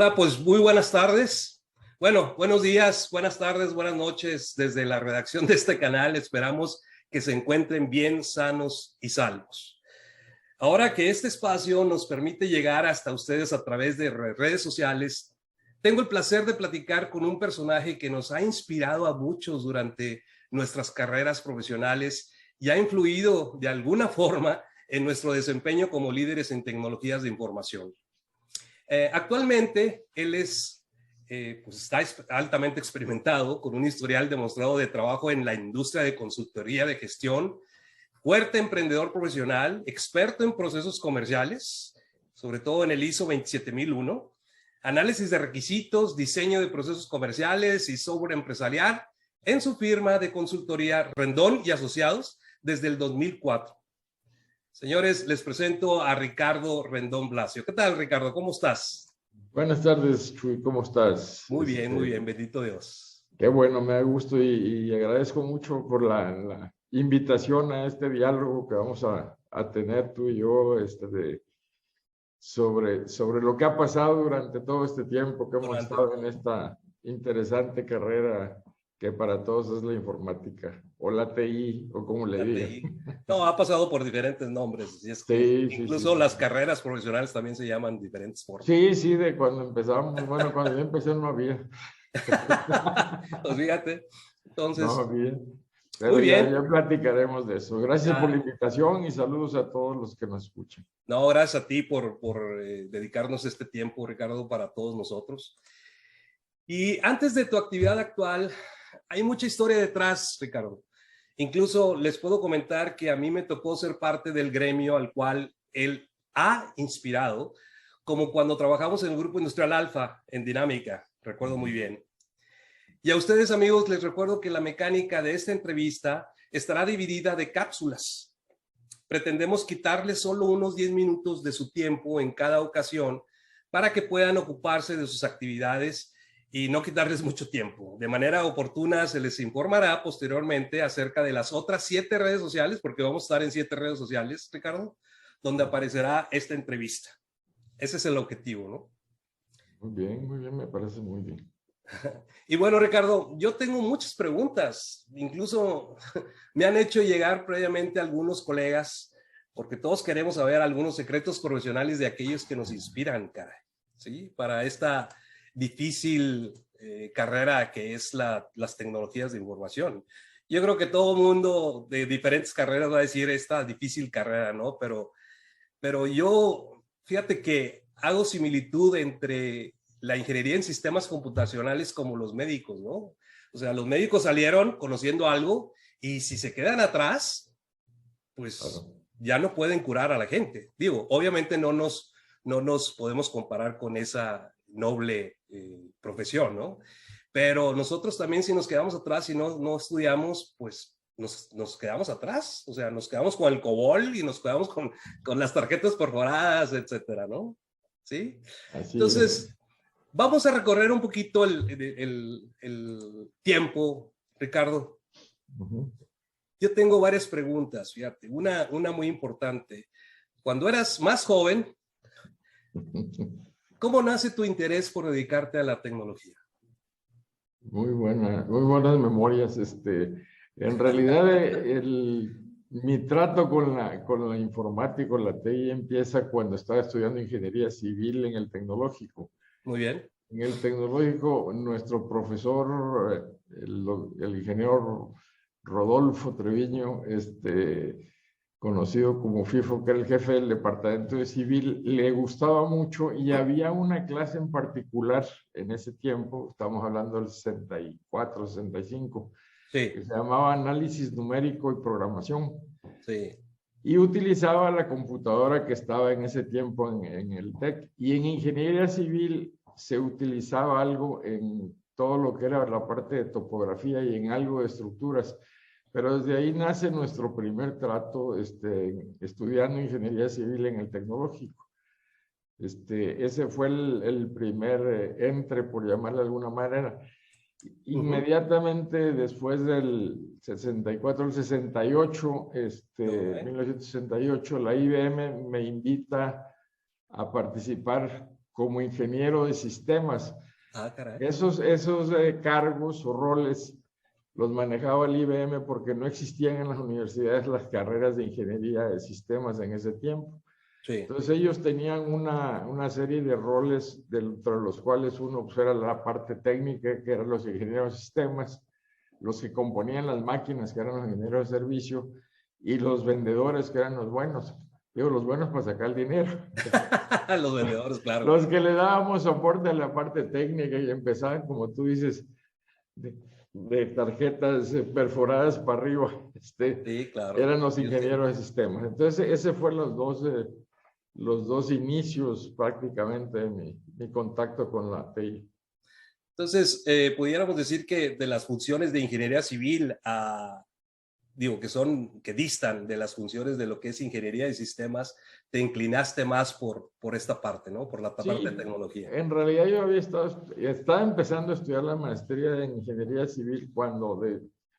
Hola, pues muy buenas tardes. Bueno, buenos días, buenas tardes, buenas noches desde la redacción de este canal. Esperamos que se encuentren bien, sanos y salvos. Ahora que este espacio nos permite llegar hasta ustedes a través de redes sociales, tengo el placer de platicar con un personaje que nos ha inspirado a muchos durante nuestras carreras profesionales y ha influido de alguna forma en nuestro desempeño como líderes en tecnologías de información. Actualmente, él pues está altamente experimentado, con un historial demostrado de trabajo en la industria de consultoría de gestión, fuerte emprendedor profesional, experto en procesos comerciales, sobre todo en el ISO 27001, análisis de requisitos, diseño de procesos comerciales y software empresarial en su firma de consultoría Rendón y Asociados desde el 2004. Señores, les presento a Ricardo Rendón Blasio. ¿Qué tal, Ricardo? ¿Cómo estás? Buenas tardes, Chuy. ¿Cómo estás? Muy bien, bendito Dios. Qué bueno, me da gusto y agradezco mucho por la invitación a este diálogo que vamos a tener tú y yo sobre lo que ha pasado durante todo este tiempo que hemos estado en esta interesante carrera que para todos es la informática, o la TI, o como le digan. No, ha pasado por diferentes nombres, y es que incluso las carreras profesionales también se llaman diferentes formas. Sí, de cuando empezamos, bueno, cuando yo empecé no había. Pues fíjate, entonces... No, bien. Pero muy bien. Ya platicaremos de eso. Gracias por la invitación y saludos a todos los que nos escuchan. No, gracias a ti por dedicarnos este tiempo, Ricardo, para todos nosotros. Y antes de tu actividad actual, hay mucha historia detrás, Ricardo. Incluso les puedo comentar que a mí me tocó ser parte del gremio al cual él ha inspirado, como cuando trabajamos en el Grupo Industrial Alfa en Dinámica, recuerdo muy bien. Y a ustedes, amigos, les recuerdo que la mecánica de esta entrevista estará dividida de cápsulas. Pretendemos quitarles solo unos 10 minutos de su tiempo en cada ocasión para que puedan ocuparse de sus actividades y no quitarles mucho tiempo. De manera oportuna se les informará posteriormente acerca de las otras 7 redes sociales, porque vamos a estar en 7 redes sociales, Ricardo, donde aparecerá esta entrevista. Ese es el objetivo, ¿no? Muy bien, me parece muy bien. Y bueno, Ricardo, yo tengo muchas preguntas, incluso me han hecho llegar previamente algunos colegas, porque todos queremos saber algunos secretos profesionales de aquellos que nos inspiran, caray, ¿sí? Para esta difícil carrera que es las tecnologías de información. Yo creo que todo mundo de diferentes carreras va a decir esta difícil carrera, ¿no? Pero yo, fíjate que hago similitud entre la ingeniería en sistemas computacionales como los médicos, ¿no? O sea, los médicos salieron conociendo algo y si se quedan atrás, pues ya no pueden curar a la gente. Digo, obviamente no nos podemos comparar con esa noble profesión, ¿no? Pero nosotros también si nos quedamos atrás y no estudiamos, pues nos quedamos atrás. O sea, nos quedamos con el COBOL y nos quedamos con las tarjetas perforadas, etcétera, ¿no? ¿Sí? Así entonces... es. Vamos a recorrer un poquito el tiempo, Ricardo. Yo tengo varias preguntas, fíjate. Una muy importante. Cuando eras más joven, ¿cómo nace tu interés por dedicarte a la tecnología? Muy buenas memorias. En realidad, mi trato con la informática, con la TI, empieza cuando estaba estudiando ingeniería civil en el tecnológico. Muy bien. En el tecnológico, nuestro profesor, el ingeniero Rodolfo Treviño, conocido como FIFO, que era el jefe del departamento de civil, le gustaba mucho y había una clase en particular en ese tiempo, estamos hablando del 64, 65, sí, que se llamaba análisis numérico y programación. Sí. Y utilizaba la computadora que estaba en ese tiempo en el TEC. Y en ingeniería civil se utilizaba algo en todo lo que era la parte de topografía y en algo de estructuras. Pero desde ahí nace nuestro primer trato estudiando ingeniería civil en el tecnológico. Ese fue el primer entre, por llamarle de alguna manera. Inmediatamente después del 64, el 68, 1968, la IBM me invita a participar como ingeniero de sistemas. Ah, caray. Esos cargos o roles los manejaba el IBM porque no existían en las universidades las carreras de ingeniería de sistemas en ese tiempo. Sí. Entonces ellos tenían una serie de roles, dentro de los cuales uno pues, era la parte técnica, que eran los ingenieros de sistemas, los que componían las máquinas, que eran los ingenieros de servicio, y los vendedores, que eran los buenos. Digo, los buenos para sacar el dinero. Los vendedores, claro. Los que le dábamos soporte a la parte técnica y empezaban, como tú dices, de tarjetas perforadas para arriba. Sí, claro. Eran los ingenieros de sistemas. Entonces, ese fue los dos inicios prácticamente de mi contacto con la TI. Entonces, pudiéramos decir que de las funciones de ingeniería civil que distan de las funciones de lo que es ingeniería de sistemas, te inclinaste más por esta parte, ¿no? Por la parte de tecnología. En realidad yo estaba empezando a estudiar la maestría en ingeniería civil cuando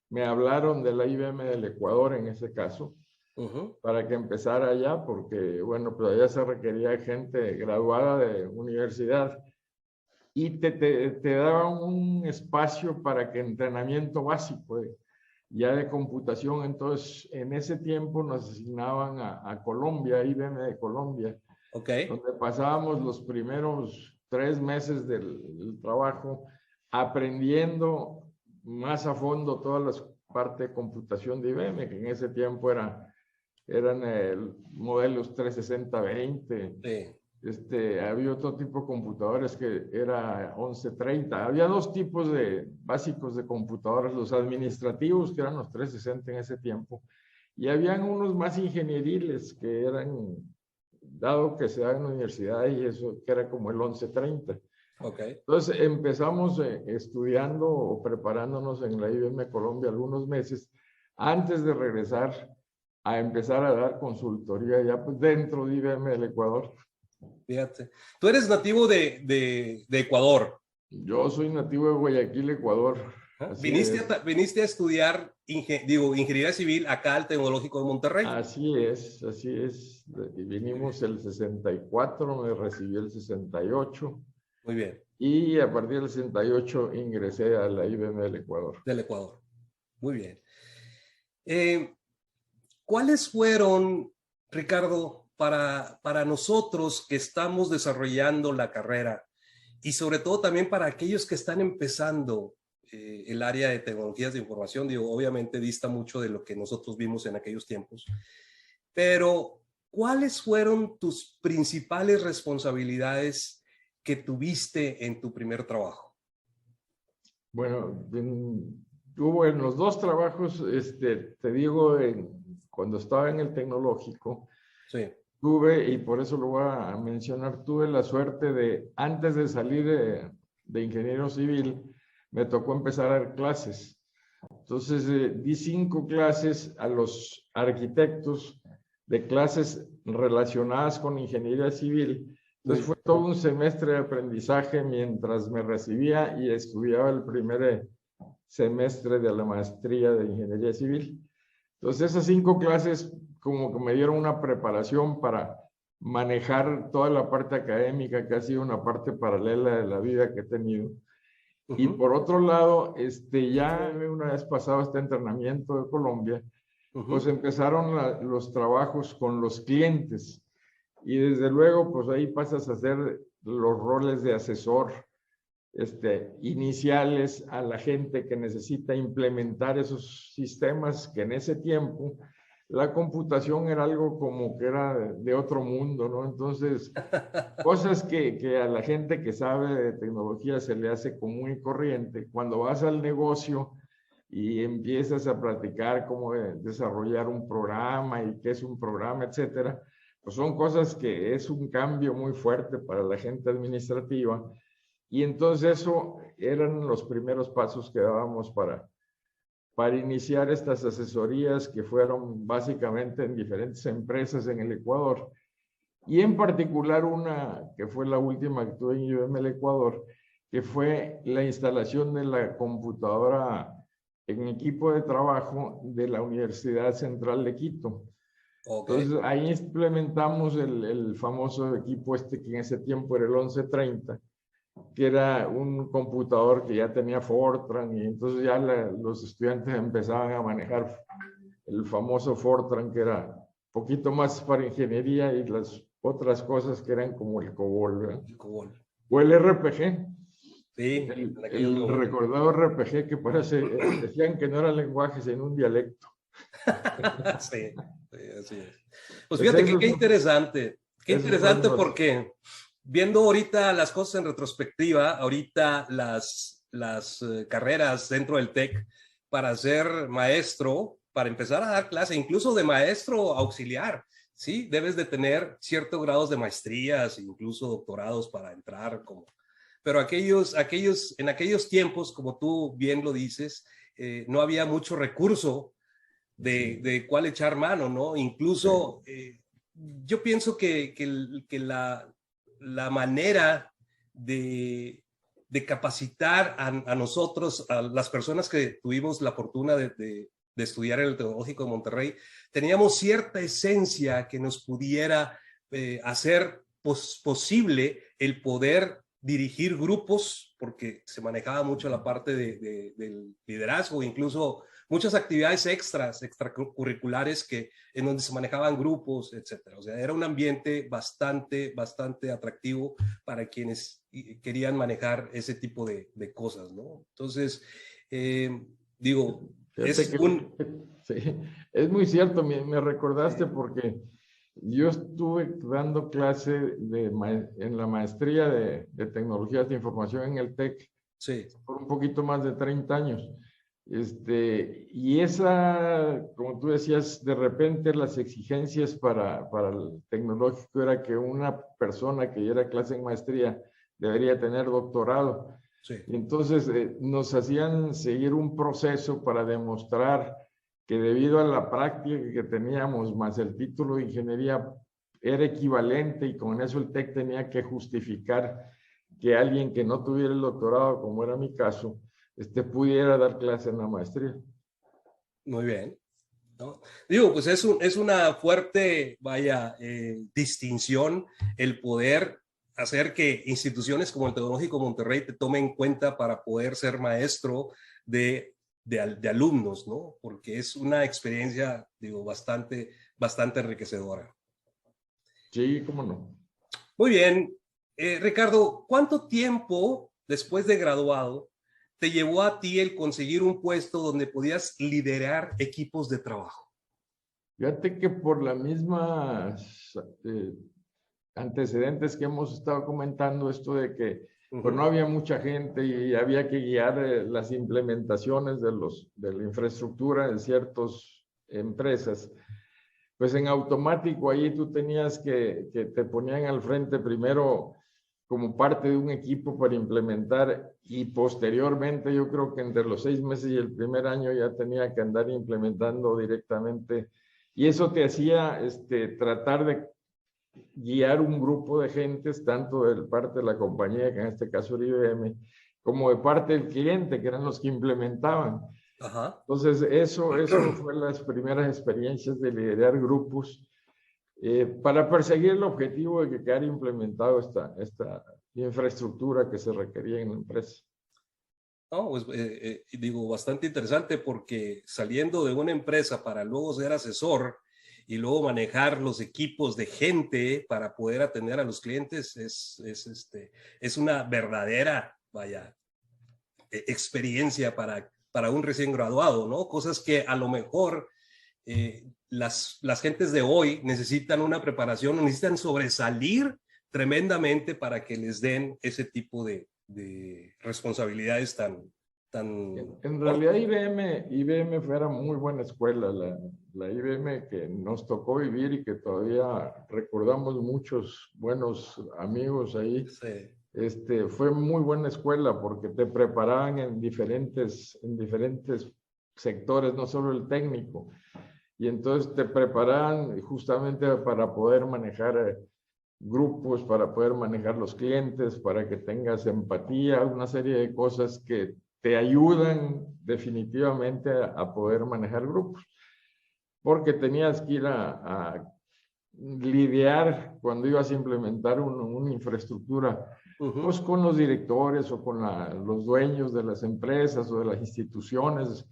me hablaron de la IBM del Ecuador en ese caso, para que empezara allá, porque bueno, pues allá se requería gente graduada de universidad y te daban un espacio para que entrenamiento básico ya de computación. Entonces en ese tiempo nos asignaban a Colombia, IBM de Colombia, donde pasábamos los primeros 3 meses del trabajo aprendiendo más a fondo todas las partes de computación de IBM, que en ese tiempo eran modelos 360-20. Sí. Había otro tipo de computadores que era 1130. Había 2 tipos básicos de computadores, los administrativos, que eran los 360 en ese tiempo, y habían unos más ingenieriles que eran, dado que se daban en la universidad, y eso que era como el 1130. Entonces empezamos estudiando o preparándonos en la IBM Colombia algunos meses antes de regresar a empezar a dar consultoría ya pues, dentro de IBM del Ecuador. Fíjate, tú eres nativo de Ecuador. Yo soy nativo de Guayaquil, Ecuador. Viniste a estudiar ingeniería civil acá al Tecnológico de Monterrey. Así es. Vinimos el 64, me recibí el 68. Muy bien. Y a partir del 68 ingresé a la IBM del Ecuador. Del Ecuador. Muy bien. ¿Cuáles fueron, Ricardo, para nosotros que estamos desarrollando la carrera y sobre todo también para aquellos que están empezando el área de tecnologías de información? Obviamente dista mucho de lo que nosotros vimos en aquellos tiempos, pero ¿cuáles fueron tus principales responsabilidades que tuviste en tu primer trabajo? Bueno, hubo en los 2 trabajos, te digo, cuando estaba en el tecnológico, sí. Tuve, y por eso lo voy a mencionar, tuve la suerte antes de salir de ingeniero civil, me tocó empezar a dar clases. Entonces, di 5 clases a los arquitectos de clases relacionadas con ingeniería civil. Entonces, fue todo un semestre de aprendizaje mientras me recibía y estudiaba el primer semestre de la maestría de ingeniería civil. Entonces, esas 5 clases como que me dieron una preparación para manejar toda la parte académica, que ha sido una parte paralela de la vida que he tenido. Y por otro lado, ya una vez pasado este entrenamiento de Colombia, pues empezaron los trabajos con los clientes. Y desde luego, pues ahí pasas a hacer los roles de asesor iniciales a la gente que necesita implementar esos sistemas, que en ese tiempo la computación era algo como que era de otro mundo, ¿no? Entonces, cosas que a la gente que sabe de tecnología se le hace común y corriente. Cuando vas al negocio y empiezas a platicar cómo desarrollar un programa y qué es un programa, etcétera, pues son cosas que es un cambio muy fuerte para la gente administrativa. Y entonces eso eran los primeros pasos que dábamos para iniciar estas asesorías, que fueron básicamente en diferentes empresas en el Ecuador, y en particular una que fue la última que tuve en IBM el Ecuador, que fue la instalación de la computadora en equipo de trabajo de la Universidad Central de Quito. Ok. Entonces ahí implementamos el famoso equipo que en ese tiempo era el 1130, que era un computador que ya tenía Fortran, y entonces ya los estudiantes empezaban a manejar el famoso Fortran, que era un poquito más para ingeniería, y las otras cosas que eran como el COBOL, ¿verdad? El COBOL. O el RPG, Sí, en aquellos el momentos. recordado RPG que parece, decían que no era lenguaje, sino un dialecto. Sí, sí, así es. Pues Pues fíjate que esos, qué esos fueron interesante los... porque viendo ahorita las cosas en retrospectiva, ahorita las carreras dentro del TEC para ser maestro, para empezar a dar clase, incluso de maestro auxiliar, ¿sí? Debes de tener ciertos grados de maestrías, incluso doctorados para entrar como... Pero en aquellos tiempos, como tú bien lo dices, no había mucho recurso Sí, de cuál echar mano, ¿no? sí, Incluso yo pienso que la manera de capacitar a nosotros, a las personas que tuvimos la fortuna de estudiar en el Tecnológico de Monterrey, teníamos cierta esencia que nos pudiera hacer posible el poder dirigir grupos, porque se manejaba mucho la parte del liderazgo, incluso muchas actividades extracurriculares en donde se manejaban grupos, etcétera. O sea, era un ambiente bastante atractivo para quienes querían manejar ese tipo de cosas, ¿no? Entonces, digo, fíjate es que un... sí, es muy cierto, me recordaste Sí, porque yo estuve dando clase en la maestría de tecnologías de información en el TEC sí, por un poquito más de 30 años. Y esa, como tú decías, de repente las exigencias para el tecnológico era que una persona que diera clase en maestría debería tener doctorado. sí. Y entonces nos hacían seguir un proceso para demostrar que debido a la práctica que teníamos, más el título de ingeniería, era equivalente, y con eso el TEC tenía que justificar que alguien que no tuviera el doctorado, como era mi caso, pudiera dar clase en la maestría. Muy bien, ¿no? Digo, pues es una fuerte, vaya, distinción el poder hacer que instituciones como el Tecnológico Monterrey te tomen en cuenta para poder ser maestro de alumnos, ¿no? Porque es una experiencia, digo, bastante enriquecedora. Sí, cómo no. Muy bien. Ricardo, ¿cuánto tiempo después de graduado te llevó a ti el conseguir un puesto donde podías liderar equipos de trabajo? Fíjate que por las mismas antecedentes que hemos estado comentando, esto de que pues no Ujú. había mucha gente y había que guiar las implementaciones de la infraestructura en ciertas empresas, pues en automático ahí tú tenías que te ponían al frente primero como parte de un equipo para implementar, y posteriormente yo creo que entre los 6 meses y el primer año ya tenía que andar implementando directamente, y eso te hacía tratar de guiar un grupo de gentes, tanto de parte de la compañía, que en este caso era IBM, como de parte del cliente, que eran los que implementaban. Ajá. Entonces, eso fue las primeras experiencias de liderar grupos para perseguir el objetivo de que quedara implementado esta infraestructura que se requería en la empresa. No, pues digo, bastante interesante porque saliendo de una empresa para luego ser asesor y luego manejar los equipos de gente para poder atender a los clientes es una verdadera, vaya, experiencia para un recién graduado, ¿no? Cosas que a lo mejor las gentes de hoy necesitan una preparación, necesitan sobresalir tremendamente para que les den ese tipo de responsabilidades tan En realidad cortas. IBM fuera muy buena escuela, la IBM que nos tocó vivir y que todavía recordamos muchos buenos amigos ahí. Sí. Fue muy buena escuela porque te preparaban en diferentes sectores, no solo el técnico. Y entonces te preparaban justamente para poder manejar grupos, para poder manejar los clientes, para que tengas empatía, una serie de cosas que te ayudan definitivamente a poder manejar grupos. porque tenías que ir a lidiar cuando ibas a implementar una infraestructura, pues con los directores o con los dueños de las empresas o de las instituciones.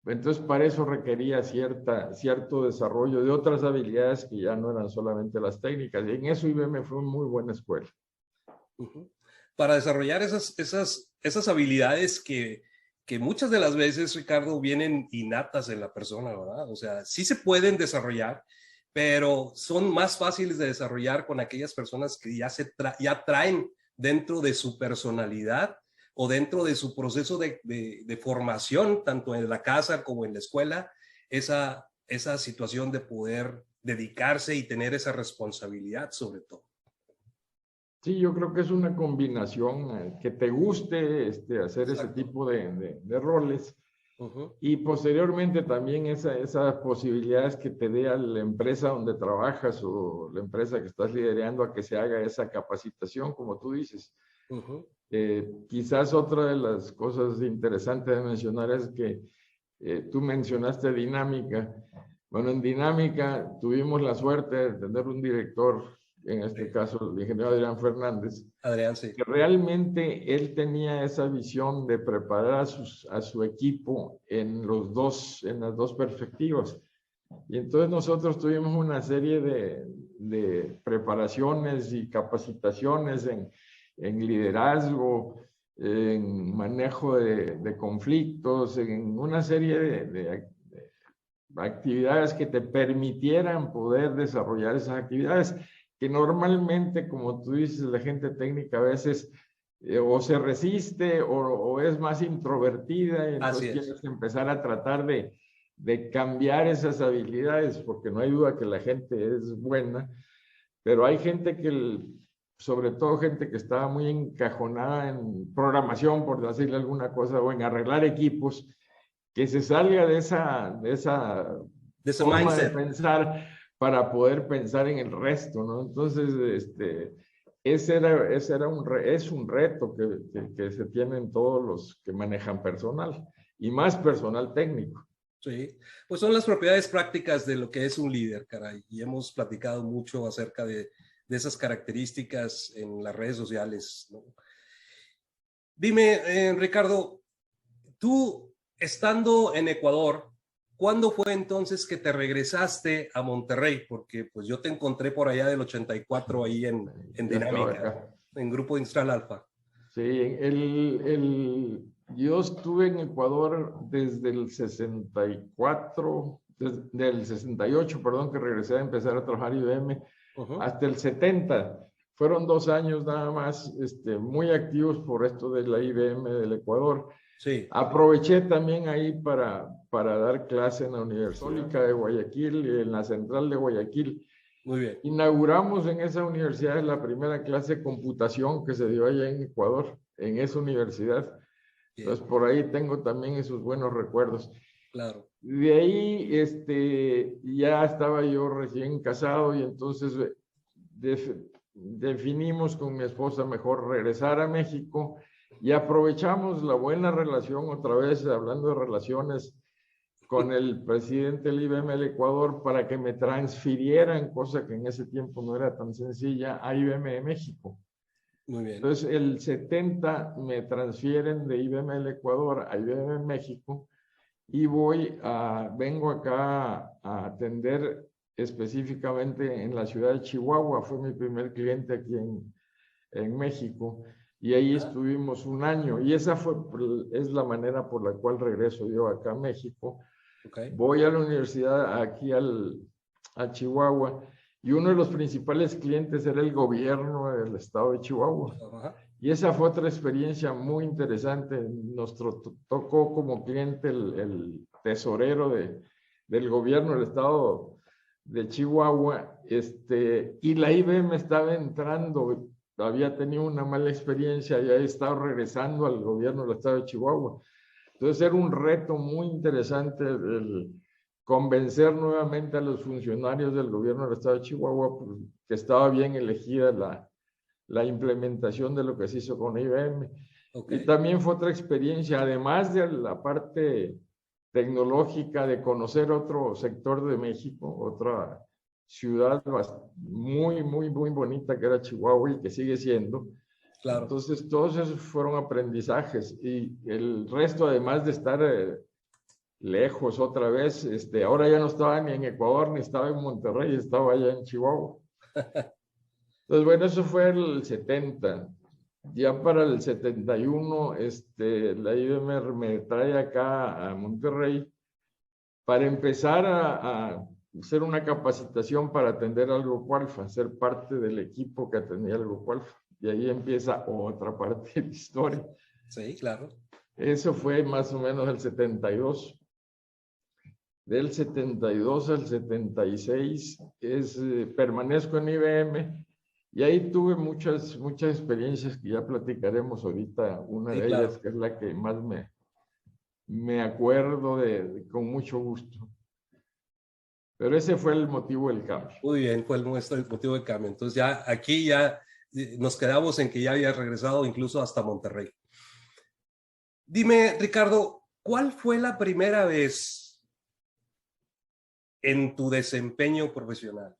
Entonces, para eso requería cierto desarrollo de otras habilidades que ya no eran solamente las técnicas. Y en eso IBM fue una muy buena escuela. Para desarrollar esas habilidades que muchas de las veces, Ricardo, vienen innatas en la persona, ¿verdad? O sea, sí se pueden desarrollar, pero son más fáciles de desarrollar con aquellas personas que ya traen dentro de su personalidad o dentro de su proceso de formación, tanto en la casa como en la escuela, esa situación de poder dedicarse y tener esa responsabilidad sobre todo. Sí, yo creo que es una combinación que te guste hacer ese tipo de roles. Y posteriormente también esas posibilidades que te dé a la empresa donde trabajas o la empresa que estás liderando a que se haga esa capacitación, como tú dices. Quizás otra de las cosas interesantes de mencionar es que tú mencionaste dinámica. Bueno, en dinámica tuvimos la suerte de tener un director, en este caso el ingeniero Adrián Fernández, sí. que realmente él tenía esa visión de preparar a su equipo en las dos perspectivas. Y entonces nosotros tuvimos una serie de preparaciones y capacitaciones en liderazgo, en manejo de conflictos, en una serie de actividades que te permitieran poder desarrollar esas actividades que normalmente, como tú dices, la gente técnica a veces o se resiste o es más introvertida y entonces tienes que empezar a tratar de cambiar esas habilidades, porque no hay duda que la gente es buena, pero hay gente sobre todo gente que estaba muy encajonada en programación, por decirle alguna cosa, o en arreglar equipos, que se salga de esa forma mindset de pensar para poder pensar en el resto, ¿no? Entonces, ese es un reto que se tienen todos los que manejan personal, y más personal técnico. Sí, pues son las propiedades prácticas de lo que es un líder, caray, y hemos platicado mucho acerca de esas características en las redes sociales, ¿no? Dime, Ricardo, tú estando en Ecuador, ¿cuándo fue entonces que te regresaste a Monterrey? Porque pues yo te encontré por allá del 84 ahí en Dinámica, en Grupo Industrial Alfa. Sí, yo estuve en Ecuador desde el 64, desde el 68, perdón, que regresé a empezar a trabajar en IBM, hasta el 70. Fueron 2 años nada más, muy activos por esto de la IBM del Ecuador. Sí. Aproveché también ahí para dar clase en la Universidad Católica de Guayaquil y en la Central de Guayaquil. Muy bien. Inauguramos en esa universidad la primera clase de computación que se dio allá en Ecuador, en esa universidad. Bien. Entonces, por ahí tengo también esos buenos recuerdos. Claro. De ahí, ya estaba yo recién casado y entonces definimos con mi esposa mejor regresar a México y aprovechamos la buena relación, otra vez hablando de relaciones, con el presidente del IBM del Ecuador para que me transfirieran, cosa que en ese tiempo no era tan sencilla, a IBM de México. Muy bien. Entonces, el 70 me transfieren de IBM del Ecuador a IBM de México y vengo acá a atender específicamente en la ciudad de Chihuahua. Fue mi primer cliente aquí en México. Y ahí estuvimos 1 año. Y esa es la manera por la cual regreso yo acá a México. Okay. Voy a la universidad aquí a Chihuahua y uno de los principales clientes era el gobierno del estado de Chihuahua. Y esa fue otra experiencia muy interesante. Nos tocó como cliente el tesorero del gobierno del estado de Chihuahua, y la IBM estaba entrando, había tenido una mala experiencia y había estado regresando al gobierno del estado de Chihuahua. Entonces era un reto muy interesante el convencer nuevamente a los funcionarios del gobierno del estado de Chihuahua que estaba bien elegida la implementación de lo que se hizo con IBM. Okay. Y también fue otra experiencia, además de la parte tecnológica, de conocer otro sector de México, otra ciudad muy, muy, muy bonita que era Chihuahua y que sigue siendo. Claro. Entonces, todos esos fueron aprendizajes y el resto, además de estar lejos otra vez, ahora ya no estaba ni en Ecuador, ni estaba en Monterrey, estaba allá en Chihuahua. Entonces, bueno, eso fue el 70. Ya para el 71, la IBM me trae acá a Monterrey para empezar a hacer una capacitación para atender al Grupo Alfa, ser parte del equipo que atendía al Grupo Alfa. Y ahí empieza otra parte de la historia. Sí, claro. Eso fue más o menos el 72. Del 72 al 76 permanezco en IBM y ahí tuve muchas experiencias que ya platicaremos ahorita. Una de ellas que es la que más me acuerdo con mucho gusto. Pero ese fue el motivo del cambio. Muy bien, fue el motivo del cambio. Entonces ya aquí ya nos quedamos en que ya había regresado incluso hasta Monterrey. Dime, Ricardo, ¿cuál fue la primera vez en tu desempeño profesional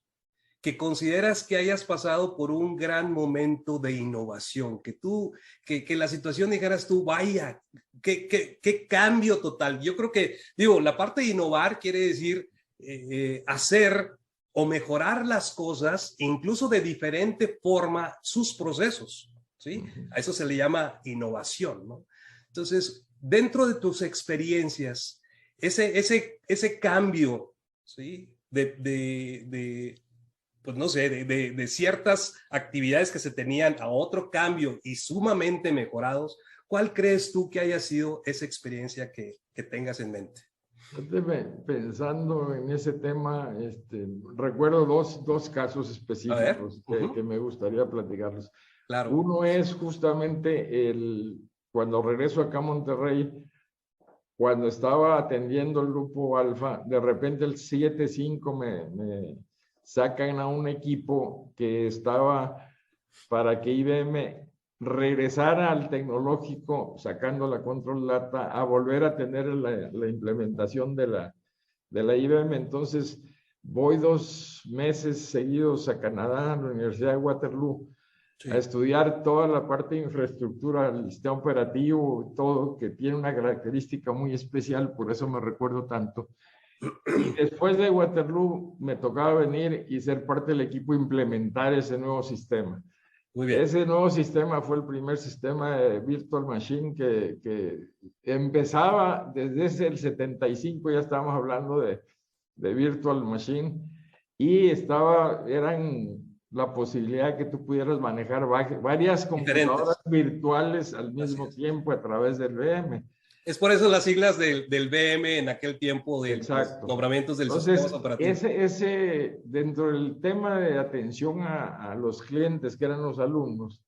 que consideras que hayas pasado por un gran momento de innovación? Que la situación dijeras tú, vaya, qué cambio total. Yo creo que, la parte de innovar quiere decir hacer o mejorar las cosas, incluso de diferente forma, sus procesos, ¿sí? A eso se le llama innovación, ¿no? Entonces, dentro de tus experiencias, ese cambio, ¿sí? Pues no sé, de ciertas actividades que se tenían a otro cambio y sumamente mejorados, ¿cuál crees tú que haya sido esa experiencia que tengas en mente? Pensando en ese tema, recuerdo dos casos específicos que me gustaría platicarles. Claro. Uno es justamente cuando regreso acá a Monterrey, cuando estaba atendiendo el Grupo Alfa, de repente el 7-5 me sacan a un equipo que estaba para que IBM regresara al tecnológico, sacando la Control Data, a volver a tener la implementación de la IBM. Entonces, voy 2 meses seguidos a Canadá, a la Universidad de Waterloo, a estudiar toda la parte de infraestructura, el sistema operativo, todo, que tiene una característica muy especial, por eso me recuerdo tanto. Y después de Waterloo me tocaba venir y ser parte del equipo implementar ese nuevo sistema. Muy bien. Ese nuevo sistema fue el primer sistema de Virtual Machine que empezaba desde el 75, ya estábamos hablando de Virtual Machine, y eran la posibilidad de que tú pudieras manejar varias computadoras virtuales al mismo tiempo a través del VM. Es por eso las siglas del VM en aquel tiempo de los nombramientos del sistema operativo. Dentro del tema de atención a los clientes, que eran los alumnos,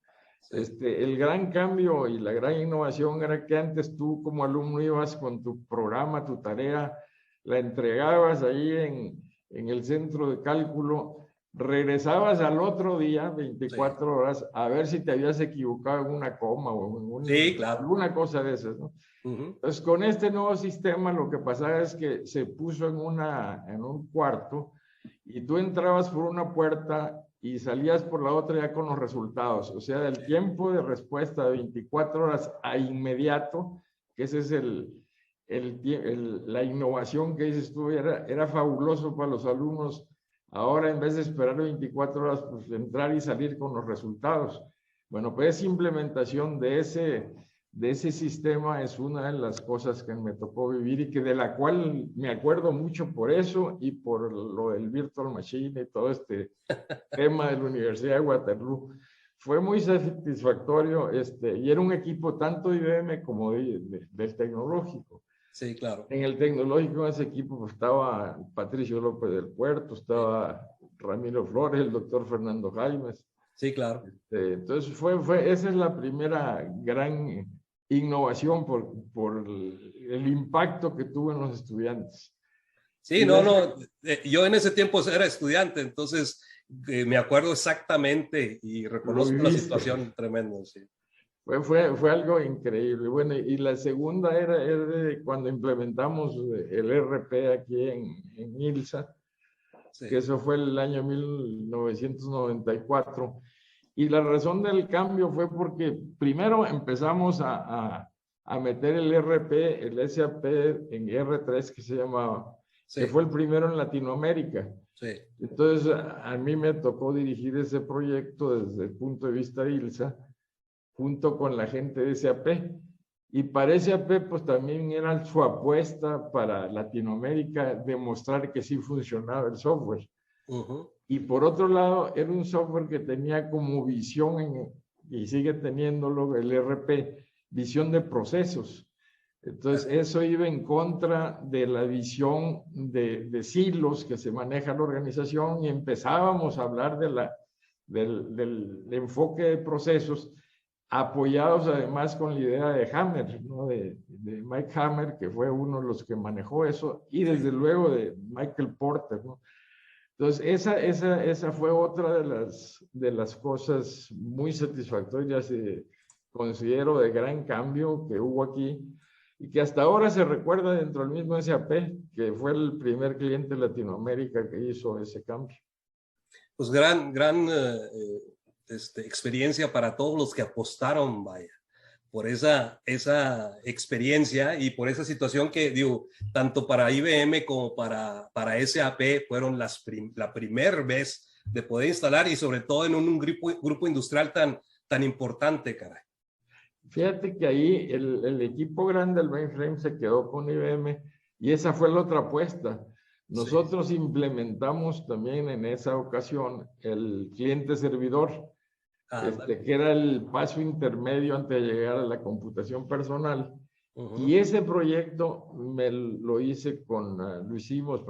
el gran cambio y la gran innovación era que antes tú como alumno ibas con tu programa, tu tarea, la entregabas ahí en el centro de cálculo, regresabas al otro día, 24 horas, a ver si te habías equivocado en una coma o en alguna cosa de esas, ¿no? Entonces, con este nuevo sistema, lo que pasaba es que se puso en un cuarto y tú entrabas por una puerta y salías por la otra ya con los resultados. O sea, del tiempo de respuesta de 24 horas a inmediato, que ese es la innovación que dices tú, era fabuloso para los alumnos. Ahora, en vez de esperar 24 horas, pues entrar y salir con los resultados. Bueno, pues esa implementación de ese sistema es una de las cosas que me tocó vivir y de la cual me acuerdo mucho por eso y por lo del Virtual Machine y todo este tema de la Universidad de Waterloo. Fue muy satisfactorio y era un equipo tanto de IBM como del tecnológico. Sí, claro. En el tecnológico, en ese equipo pues, estaba Patricio López del Puerto, estaba Ramiro Flores, el doctor Fernando Jaimes. Sí, claro. Entonces, esa es la primera gran innovación por el impacto que tuvo en los estudiantes. Sí, yo en ese tiempo era estudiante, entonces me acuerdo exactamente y reconozco la situación tremenda. Sí. Fue algo increíble. Bueno, y la segunda era de cuando implementamos el ERP aquí en ILSA, Sí. que eso fue el año 1994. Y la razón del cambio fue porque primero empezamos a meter el ERP, el SAP en R3, que se llamaba, Sí. que fue el primero en Latinoamérica. Sí. Entonces, a mí me tocó dirigir ese proyecto desde el punto de vista de ILSA, junto con la gente de SAP. Y para SAP, pues también era su apuesta para Latinoamérica demostrar que sí funcionaba el software. Y por otro lado, era un software que tenía como visión, y sigue teniéndolo el ERP, visión de procesos. Entonces, eso iba en contra de la visión de silos que se maneja la organización y empezábamos a hablar del enfoque de procesos, apoyados además con la idea de Hammer, ¿no? de Mike Hammer, que fue uno de los que manejó eso, y desde luego de Michael Porter, ¿no? Entonces, esa fue otra de las cosas muy satisfactorias, considero, de gran cambio que hubo aquí, y que hasta ahora se recuerda dentro del mismo SAP, que fue el primer cliente de Latinoamérica que hizo ese cambio. Pues gran experiencia para todos los que apostaron, vaya, por esa experiencia y por esa situación que, digo, tanto para IBM como para SAP fueron la primera vez de poder instalar, y sobre todo en un grupo industrial tan importante, caray. Fíjate que ahí el equipo grande del mainframe se quedó con IBM y esa fue la otra apuesta. Nosotros implementamos también en esa ocasión el cliente servidor, que era el paso intermedio antes de llegar a la computación personal. Y ese proyecto lo hicimos,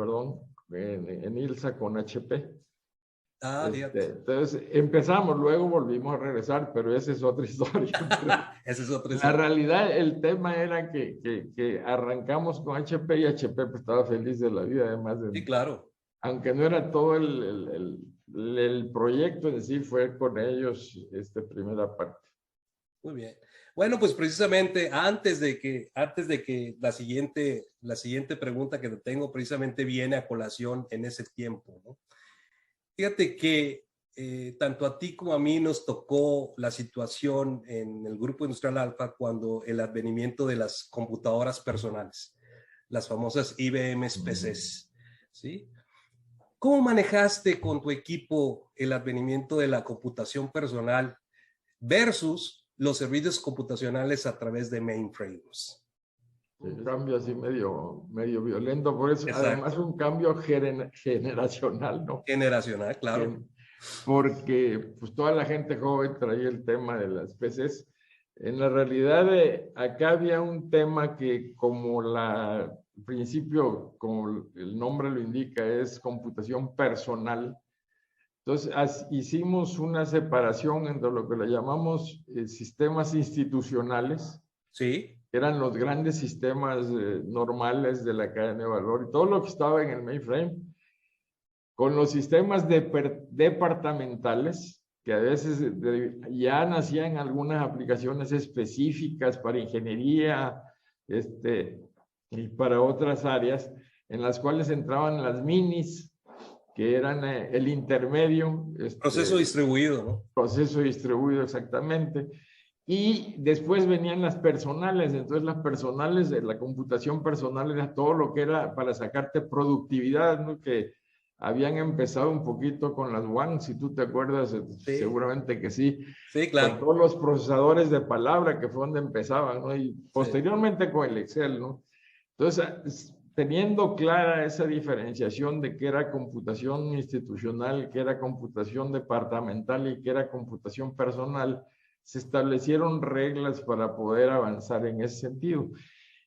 en ILSA con HP. Entonces empezamos, luego volvimos a regresar, pero esa es otra historia. Esa es otra historia. La realidad, el tema era que arrancamos con HP y HP pues, estaba feliz de la vida, además de... Sí, claro. Aunque no era todo el proyecto en sí, fue con ellos primera parte. Muy bien. Bueno, pues precisamente antes de que la siguiente pregunta que te tengo precisamente viene a colación en ese tiempo, ¿no? Fíjate que tanto a ti como a mí nos tocó la situación en el Grupo Industrial Alfa cuando el advenimiento de las computadoras personales, las famosas IBM PCs, ¿sí? ¿Cómo manejaste con tu equipo el advenimiento de la computación personal versus los servicios computacionales a través de mainframes? Un cambio así medio violento, por eso. Exacto. Además un cambio generacional, ¿no? Generacional, claro. Porque pues toda la gente joven traía el tema de las PCs. En la realidad, acá había un tema que como al principio, como el nombre lo indica, es computación personal. Entonces, hicimos una separación entre lo que le llamamos sistemas institucionales. Sí. Eran los grandes sistemas normales de la cadena de valor y todo lo que estaba en el mainframe, con los sistemas departamentales, que a veces ya nacían algunas aplicaciones específicas para ingeniería y para otras áreas, en las cuales entraban las minis, que eran el intermedio. Proceso distribuido, ¿no? Proceso distribuido, exactamente. Y después venían las personales. Entonces las personales, la computación personal era todo lo que era para sacarte productividad, ¿no? Que habían empezado un poquito con las WAN, si tú te acuerdas, sí. Seguramente que sí. Sí, claro. Con todos los procesadores de palabra, que fue donde empezaban, ¿no? Y posteriormente sí. Con el Excel, ¿no? Entonces, teniendo clara esa diferenciación de qué era computación institucional, qué era computación departamental y qué era computación personal, se establecieron reglas para poder avanzar en ese sentido.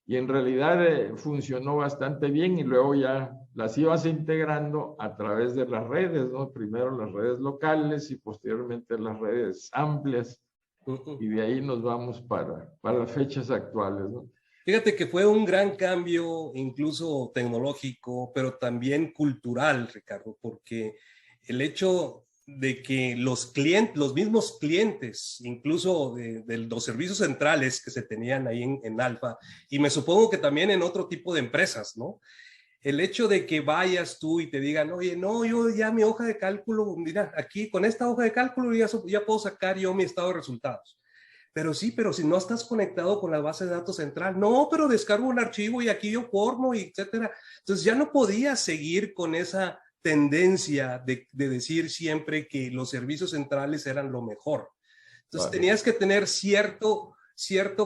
Y en realidad funcionó bastante bien y luego ya las ibas integrando a través de las redes, ¿no? Primero las redes locales y posteriormente las redes amplias. Y de ahí nos vamos para las fechas actuales, ¿no? Fíjate que fue un gran cambio, incluso tecnológico, pero también cultural, Ricardo, porque el hecho de que los clientes, los mismos clientes, incluso de los servicios centrales que se tenían ahí en Alfa, y me supongo que también en otro tipo de empresas, ¿no? El hecho de que vayas tú y te digan, oye, no, yo ya mi hoja de cálculo, mira, aquí con esta hoja de cálculo ya puedo sacar yo mi estado de resultados. Pero sí, pero si no estás conectado con la base de datos central, no, pero descargo un archivo y aquí yo formo, y etcétera. Entonces ya no podías seguir con esa tendencia de decir siempre que los servicios centrales eran lo mejor. Entonces tenías que tener cierto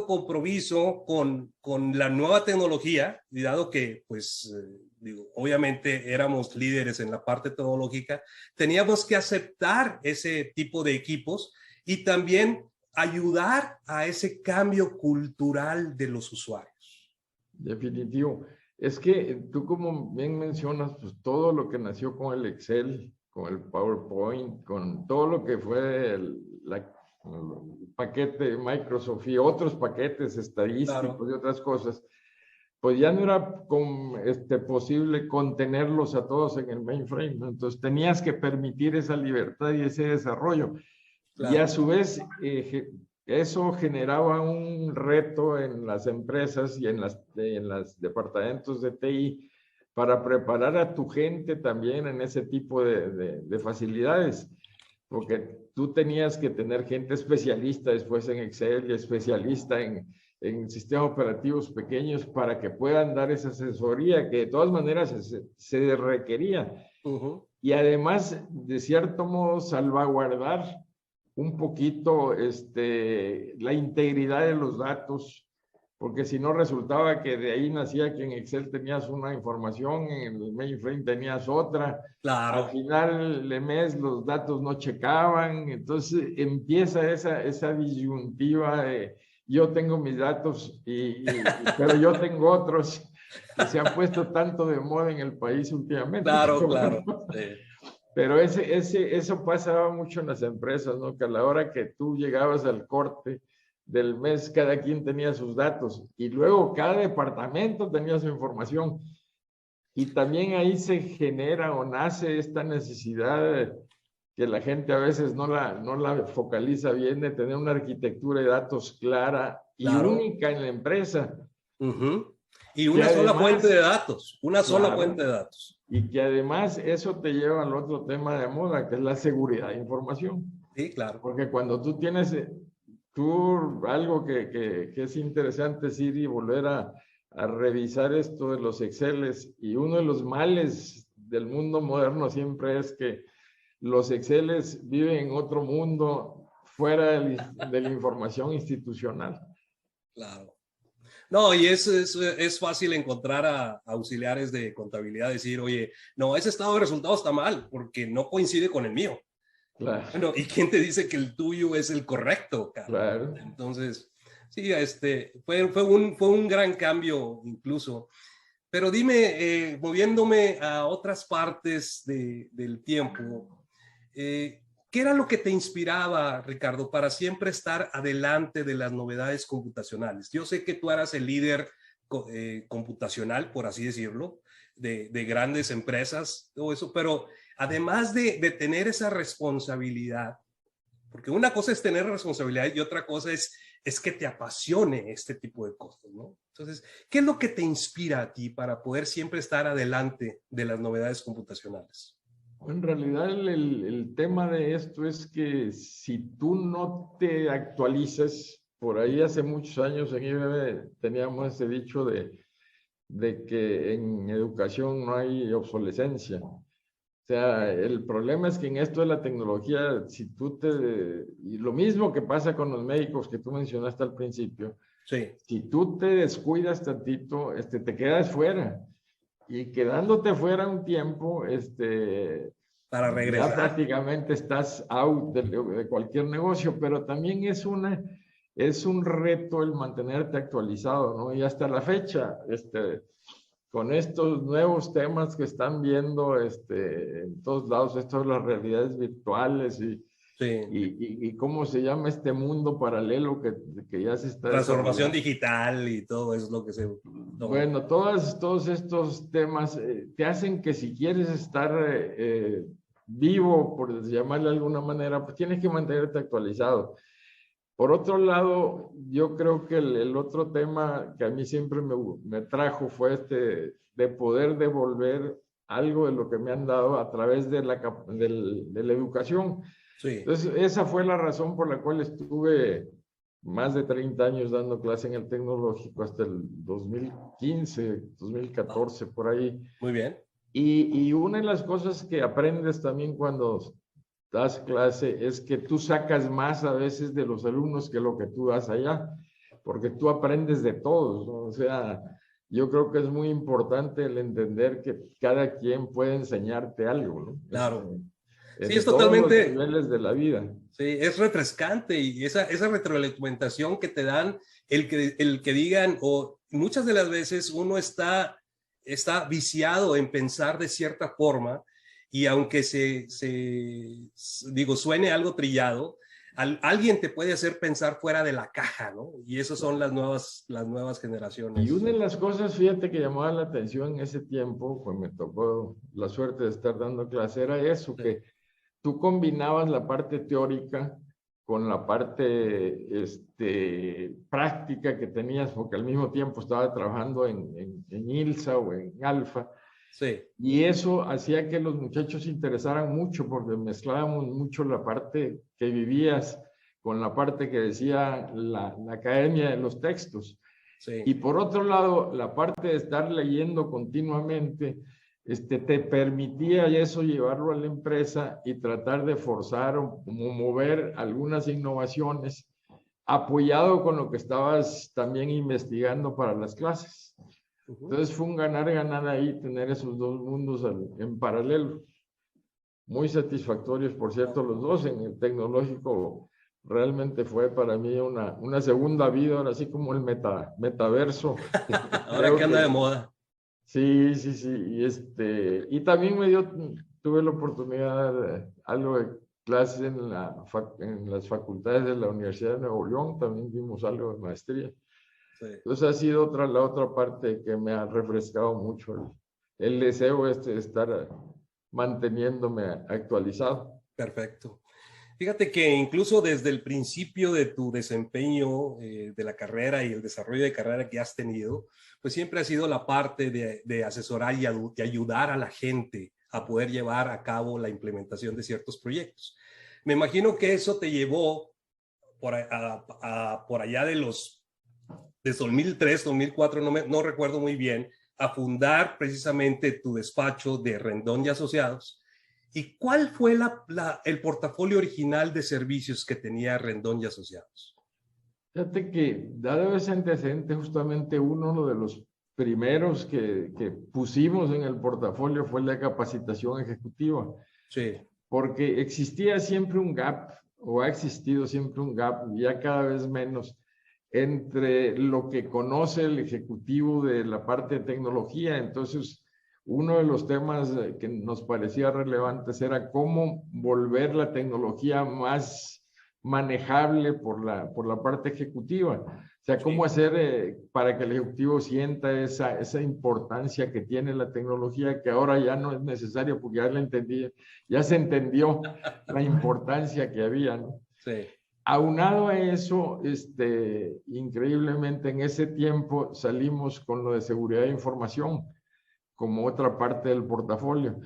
compromiso con la nueva tecnología, y dado que, pues, digo, obviamente éramos líderes en la parte tecnológica, teníamos que aceptar ese tipo de equipos y también ayudar a ese cambio cultural de los usuarios. Definitivo. Es que tú, como bien mencionas, pues todo lo que nació con el Excel, con el PowerPoint, con todo lo que fue el paquete Microsoft y otros paquetes estadísticos, claro, y otras cosas, pues ya no era posible contenerlos a todos en el mainframe, ¿no? Entonces tenías que permitir esa libertad y ese desarrollo. Claro. Y a su vez, eso generaba un reto en las empresas y en los departamentos de TI para preparar a tu gente también en ese tipo de facilidades. Porque tú tenías que tener gente especialista después en Excel y especialista en sistemas operativos pequeños para que puedan dar esa asesoría que de todas maneras se requería. Y además, de cierto modo, salvaguardar un poquito la integridad de los datos, porque si no resultaba que de ahí nacía que en Excel tenías una información, en el mainframe tenías otra. Claro. Al final de mes los datos no checaban, entonces empieza esa disyuntiva de yo tengo mis datos, pero yo tengo otros, que se han puesto tanto de moda en el país últimamente. Claro, claro. Sí. Pero eso pasaba mucho en las empresas, ¿no? Que a la hora que tú llegabas al corte del mes, cada quien tenía sus datos y luego cada departamento tenía su información. Y también ahí se genera o nace esta necesidad que la gente a veces no la focaliza bien, de tener una arquitectura de datos clara y claro, única en la empresa. Y una sola fuente de datos, una sola fuente de datos. Y que además eso te lleva al otro tema de moda, que es la seguridad de información. Sí, claro. Porque cuando tú tienes algo que es interesante, Siri, volver a revisar esto de los Exceles, y uno de los males del mundo moderno siempre es que los Exceles viven en otro mundo fuera de la información institucional. Claro. No, y es fácil encontrar a auxiliares de contabilidad, decir, oye, no, ese estado de resultados está mal porque no coincide con el mío. Claro. Bueno, ¿y quién te dice que el tuyo es el correcto, cara? Claro. Entonces, sí, fue un gran cambio incluso. Pero dime, moviéndome a otras partes del tiempo, ¿qué era lo que te inspiraba, Ricardo, para siempre estar adelante de las novedades computacionales? Yo sé que tú eras el líder computacional, por así decirlo, de grandes empresas, todo eso, pero además de tener esa responsabilidad, porque una cosa es tener responsabilidad y otra cosa es que te apasione este tipo de cosas, ¿no? Entonces, ¿qué es lo que te inspira a ti para poder siempre estar adelante de las novedades computacionales? En realidad el tema de esto es que si tú no te actualizas, por ahí hace muchos años en IBM teníamos ese dicho de que en educación no hay obsolescencia. O sea, el problema es que en esto de la tecnología, y lo mismo que pasa con los médicos que tú mencionaste al principio, sí, si tú te descuidas tantito, te quedas fuera. Y quedándote fuera un tiempo, para regresar, ya prácticamente estás out de cualquier negocio, pero también es un reto el mantenerte actualizado, ¿no? Y hasta la fecha, con estos nuevos temas que están viendo en todos lados, esto de las realidades virtuales y cómo se llama este mundo paralelo que ya se está... Transformación digital y todo eso es lo que se... Bueno, todos estos temas te hacen que si quieres estar vivo, por llamarle de alguna manera, pues tienes que mantenerte actualizado. Por otro lado, yo creo que el otro tema que a mí siempre me trajo fue de poder devolver algo de lo que me han dado a través de la educación. Sí. Entonces, esa fue la razón por la cual estuve más de 30 años dando clase en el tecnológico hasta el 2015, 2014, por ahí. Muy bien. Y una de las cosas que aprendes también cuando das clase es que tú sacas más a veces de los alumnos que lo que tú das allá, porque tú aprendes de todos, ¿no? O sea, yo creo que es muy importante el entender que cada quien puede enseñarte algo, ¿no? Claro. Sí, De es todos los totalmente. niveles de la vida. Sí, es refrescante y esa retroalimentación que te dan, el que digan, o muchas de las veces uno está viciado en pensar de cierta forma y aunque digo, suene algo trillado, alguien te puede hacer pensar fuera de la caja, ¿no? Y esas son las nuevas generaciones. Y una de las cosas, fíjate, que llamaba la atención en ese tiempo, pues me tocó la suerte de estar dando clase, era eso, sí, que tú combinabas la parte teórica con la parte práctica que tenías, porque al mismo tiempo estaba trabajando en ILSA o en Alfa. Sí. Y eso hacía que los muchachos se interesaran mucho, porque mezclábamos mucho la parte que vivías con la parte que decía la academia de los textos. Sí. Y por otro lado, la parte de estar leyendo continuamente, te permitía eso llevarlo a la empresa y tratar de forzar o mover algunas innovaciones apoyado con lo que estabas también investigando para las clases. Entonces fue un ganar-ganar ahí tener esos dos mundos en paralelo. Muy satisfactorios, por cierto, los dos. En el tecnológico realmente fue para mí una segunda vida, ahora sí como el metaverso. Ahora que anda de moda. Sí, sí, sí. Y también tuve la oportunidad de algo de clases en las facultades de la Universidad de Nuevo León, también dimos algo de maestría. Sí. Entonces ha sido la otra parte que me ha refrescado mucho el deseo de estar manteniéndome actualizado. Perfecto. Fíjate que incluso desde el principio de tu desempeño de la carrera y el desarrollo de carrera que has tenido, pues siempre ha sido la parte de asesorar y ayudar a la gente a poder llevar a cabo la implementación de ciertos proyectos. Me imagino que eso te llevó por allá de 2003, 2004, no recuerdo muy bien, a fundar precisamente tu despacho de Rendón y Asociados. ¿Y cuál fue el portafolio original de servicios que tenía Rendón y Asociados? Fíjate que, dado ese antecedente, justamente uno de los primeros que pusimos en el portafolio fue la capacitación ejecutiva. Sí. Porque existía siempre un gap, o ha existido siempre un gap, ya cada vez menos, entre lo que conoce el ejecutivo de la parte de tecnología. Entonces, uno de los temas que nos parecía relevantes era cómo volver la tecnología más manejable por la parte ejecutiva. O sea, cómo hacer para que el ejecutivo sienta esa importancia que tiene la tecnología, que ahora ya no es necesario porque ya se entendió la importancia que había, ¿no? Sí. Aunado a eso, increíblemente en ese tiempo salimos con lo de seguridad de información como otra parte del portafolio.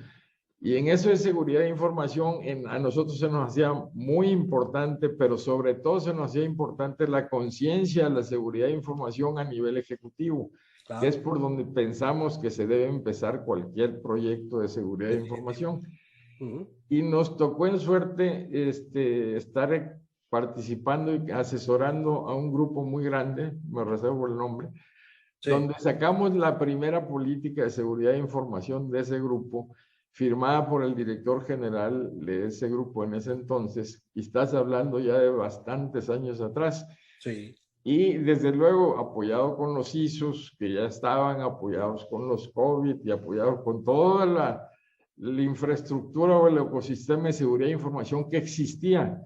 Y en eso de seguridad de información, a nosotros se nos hacía muy importante, pero sobre todo se nos hacía importante la conciencia de la seguridad de información a nivel ejecutivo, claro, que es por donde pensamos que se debe empezar cualquier proyecto de seguridad de información. Y nos tocó en suerte estar participando y asesorando a un grupo muy grande, me reservo el nombre, sí, donde sacamos la primera política de seguridad de información de ese grupo, firmada por el director general de ese grupo en ese entonces, y estás hablando ya de bastantes años atrás. Sí. Y desde luego apoyado con los ISOs, que ya estaban apoyados con los COVID y apoyados con toda la infraestructura o el ecosistema de seguridad de información que existía,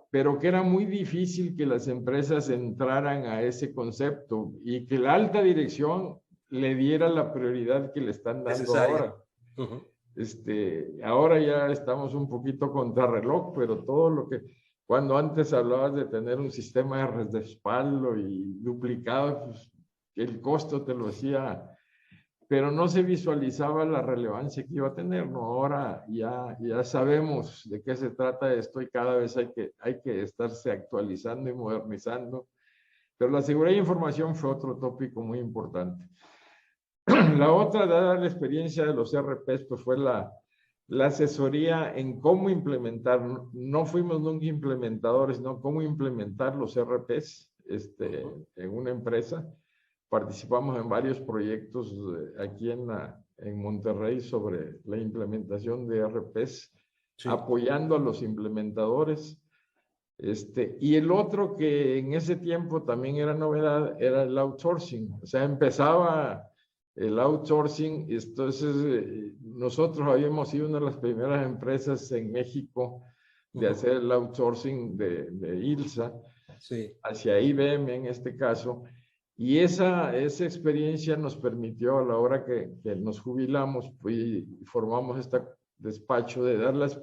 pero que era muy difícil que las empresas entraran a ese concepto y que la alta dirección le diera la prioridad que le están dando ahora. Ahora ya estamos un poquito contrarreloj, pero todo lo que, cuando antes hablabas de tener un sistema de respaldo y duplicado, pues el costo te lo hacía, pero no se visualizaba la relevancia que iba a tener, ¿no? Ahora ya sabemos de qué se trata esto y cada vez hay que estarse actualizando y modernizando. Pero la seguridad de información fue otro tópico muy importante. La otra, dada la experiencia de los RPs, pues fue la asesoría en cómo implementar. No fuimos nunca implementadores, sino cómo implementar los RPs en una empresa. Participamos en varios proyectos aquí en Monterrey sobre la implementación de RPs, sí, apoyando a los implementadores. Y el otro que en ese tiempo también era novedad era el outsourcing. O sea, empezaba el outsourcing. Entonces, nosotros habíamos sido una de las primeras empresas en México de hacer el outsourcing de ILSA, sí, hacia IBM en este caso. Y esa experiencia nos permitió, a la hora que nos jubilamos, pues, formamos este despacho de dar las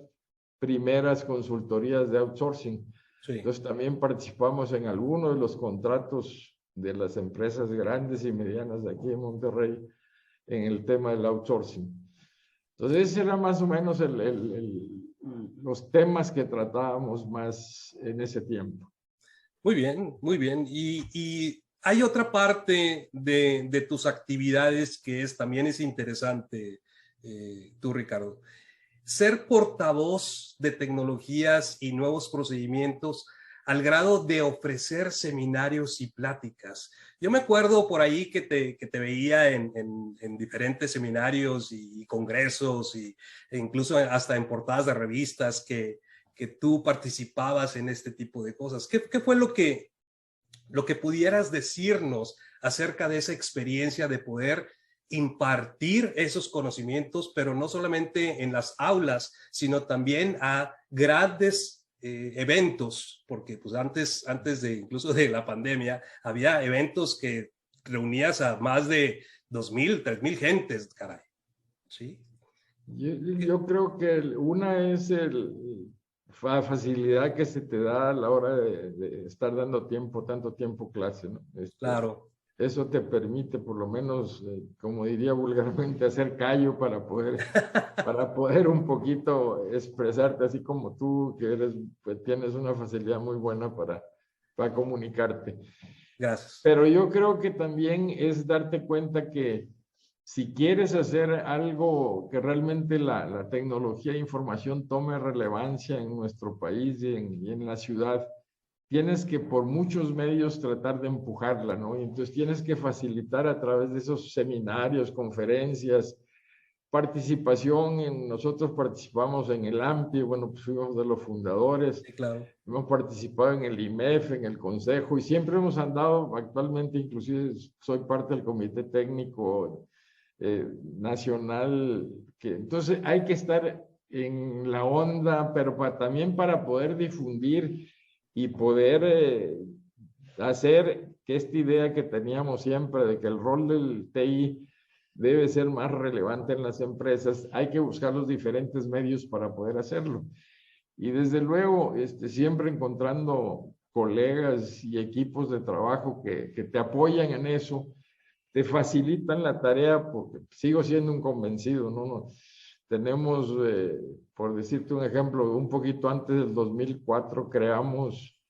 primeras consultorías de outsourcing. Sí. Entonces también participamos en algunos de los contratos de las empresas grandes y medianas de aquí en Monterrey en el tema del outsourcing. Entonces ese era más o menos los temas que tratábamos más en ese tiempo. Muy bien, muy bien. Y hay otra parte de tus actividades que también es interesante, tú, Ricardo. Ser portavoz de tecnologías y nuevos procedimientos al grado de ofrecer seminarios y pláticas. Yo me acuerdo por ahí que te veía en diferentes seminarios y congresos e incluso hasta en portadas de revistas que tú participabas en este tipo de cosas. ¿Qué fue lo que pudieras decirnos acerca de esa experiencia de poder impartir esos conocimientos, pero no solamente en las aulas, sino también a grandes eventos, porque pues antes incluso de la pandemia, había eventos que reunías a más de 2,000, 3,000 gentes, caray. ¿Sí? Yo creo que una es la facilidad que se te da a la hora de estar dando tanto tiempo clase, ¿no? Claro. Eso te permite, por lo menos, como diría vulgarmente, hacer callo para poder un poquito expresarte, así como tú, que pues, tienes una facilidad muy buena para comunicarte. Gracias. Pero yo creo que también es darte cuenta que si quieres hacer algo que realmente la tecnología de información tome relevancia en nuestro país y en la ciudad, tienes que por muchos medios tratar de empujarla, ¿no? Y entonces tienes que facilitar a través de esos seminarios, conferencias, participación. Nosotros participamos en el AMPI, bueno, pues fuimos de los fundadores. Sí, claro. Hemos participado en el IMEF, en el Consejo, y siempre hemos andado, actualmente inclusive soy parte del Comité Técnico Nacional, entonces hay que estar en la onda, pero también para poder difundir y poder hacer que esta idea que teníamos siempre de que el rol del TI debe ser más relevante en las empresas, hay que buscar los diferentes medios para poder hacerlo. Y desde luego, siempre encontrando colegas y equipos de trabajo que te apoyan en eso, te facilitan la tarea, porque sigo siendo un convencido, ¿no? Tenemos, por decirte un ejemplo, un poquito antes del 2004 creamos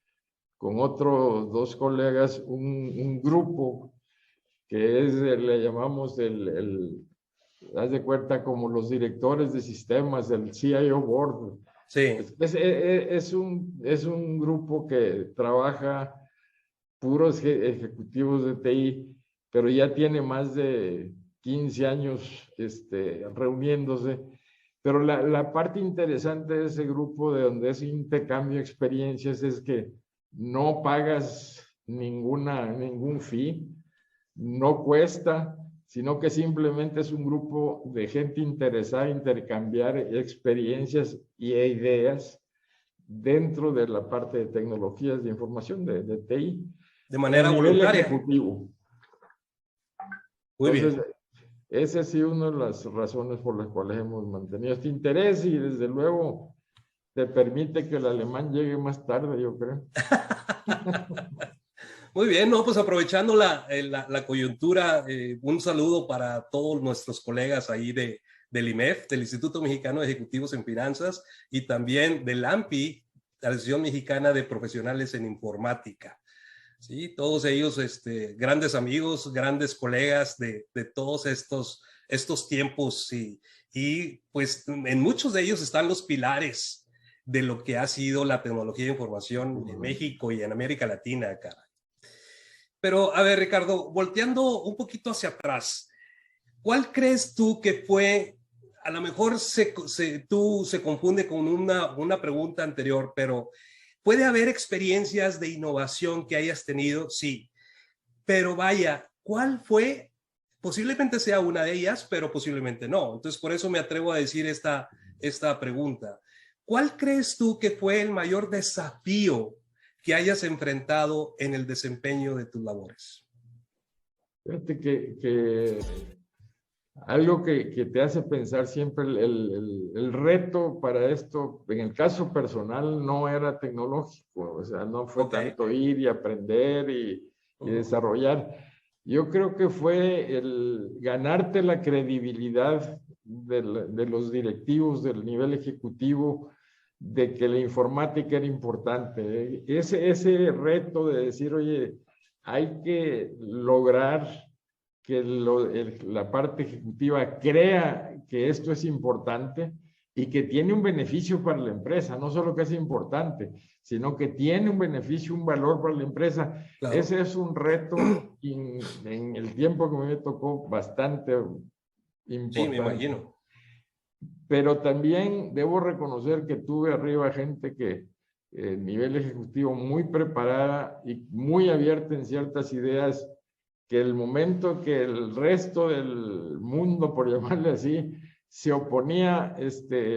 con otros 2 colegas un grupo que le llamamos haz de cuenta, como los directores de sistemas, el CIO Board. Sí. Es un grupo que trabaja puros ejecutivos de TI, pero ya tiene más de 15 años reuniéndose. Pero la parte interesante de ese grupo, de donde es intercambio de experiencias, es que no pagas ningún fee, no cuesta, sino que simplemente es un grupo de gente interesada en intercambiar experiencias y ideas dentro de la parte de tecnologías de información, de TI. De manera voluntaria. Ejecutivo. Muy Entonces, esa ha sido una de las razones por las cuales hemos mantenido este interés y desde luego te permite que el alemán llegue más tarde, yo creo. Muy bien, no, pues aprovechando la coyuntura, un saludo para todos nuestros colegas ahí del IMEF, del Instituto Mexicano de Ejecutivos en Finanzas, y también del AMPI, la Asociación Mexicana de Profesionales en Informática. Sí, todos ellos grandes amigos, grandes colegas de todos estos tiempos y pues en muchos de ellos están los pilares de lo que ha sido la tecnología de información en México y en América Latina, cara. Pero a ver, Ricardo, volteando un poquito hacia atrás, ¿cuál crees tú que fue, a lo mejor tú se confunde con una pregunta anterior, pero puede haber experiencias de innovación que hayas tenido? Sí, pero vaya, ¿cuál fue? Posiblemente sea una de ellas, pero posiblemente no. Entonces, por eso me atrevo a decir esta pregunta. ¿Cuál crees tú que fue el mayor desafío que hayas enfrentado en el desempeño de tus labores? Fíjate que algo que te hace pensar siempre, el reto para esto, en el caso personal, no era tecnológico, o sea, no fue tanto ir y aprender y desarrollar. Yo creo que fue el ganarte la credibilidad de los directivos del nivel ejecutivo, de que la informática era importante. Ese reto de decir, oye, hay que lograr que la parte ejecutiva crea que esto es importante y que tiene un beneficio para la empresa, no solo que es importante, sino que tiene un beneficio, un valor para la empresa. Claro. Ese es un reto en el tiempo que me tocó bastante importante. Sí, me imagino. Pero también debo reconocer que tuve arriba gente que nivel ejecutivo muy preparada y muy abierta en ciertas ideas, que el momento que el resto del mundo, por llamarle así, se oponía,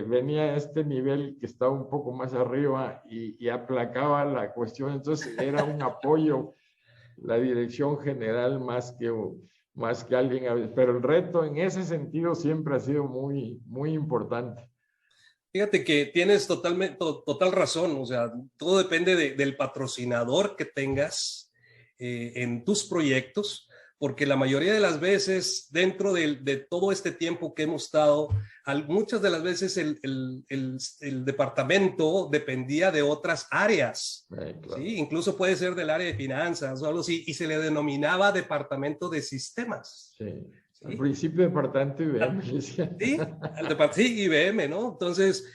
venía a este nivel que estaba un poco más arriba y aplacaba la cuestión. Entonces era un apoyo, la dirección general más que alguien. Pero el reto en ese sentido siempre ha sido muy, muy importante. Fíjate que tienes total razón, o sea, todo depende del patrocinador que tengas en tus proyectos, porque la mayoría de las veces, dentro de todo este tiempo que hemos estado, muchas de las veces el departamento dependía de otras áreas, claro. ¿Sí? Incluso puede ser del área de finanzas o algo así, y se le denominaba departamento de sistemas. Sí. ¿Sí? Al principio departamento IBM. Sí, IBM, ¿no? Entonces,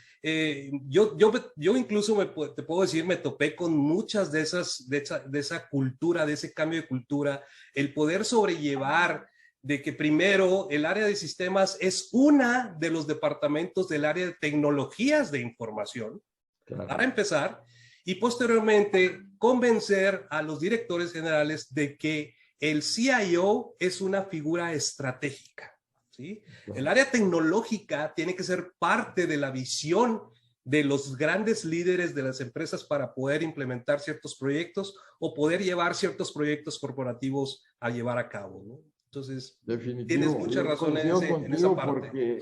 yo incluso te puedo decir, me topé con muchas de esa cultura, de ese cambio de cultura, el poder sobrellevar de que primero el área de sistemas es una de los departamentos del área de tecnologías de información, claro. Para empezar, y posteriormente convencer a los directores generales de que el CIO es una figura estratégica, ¿sí? Claro. El área tecnológica tiene que ser parte de la visión de los grandes líderes de las empresas para poder implementar ciertos proyectos o poder llevar ciertos proyectos corporativos a llevar a cabo, ¿no? Entonces, tienes mucha razón en esa parte. Porque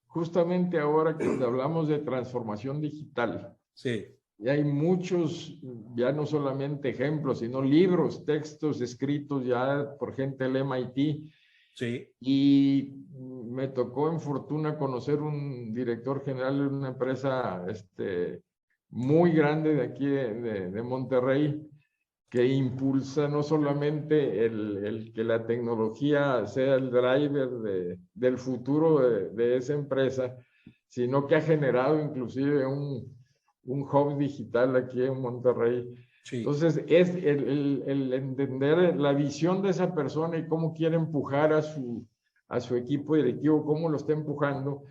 justamente ahora que hablamos de transformación digital, sí. Y hay muchos, ya no solamente ejemplos, sino libros, textos escritos ya por gente del MIT. Sí. Y me tocó en fortuna conocer un director general de una empresa muy grande de aquí de Monterrey, que impulsa no solamente el que la tecnología sea el driver del futuro de esa empresa, sino que ha generado inclusive un hub digital aquí en Monterrey. Sí. Entonces, es el entender la visión de esa persona y cómo quiere empujar a su equipo directivo, cómo lo está empujando,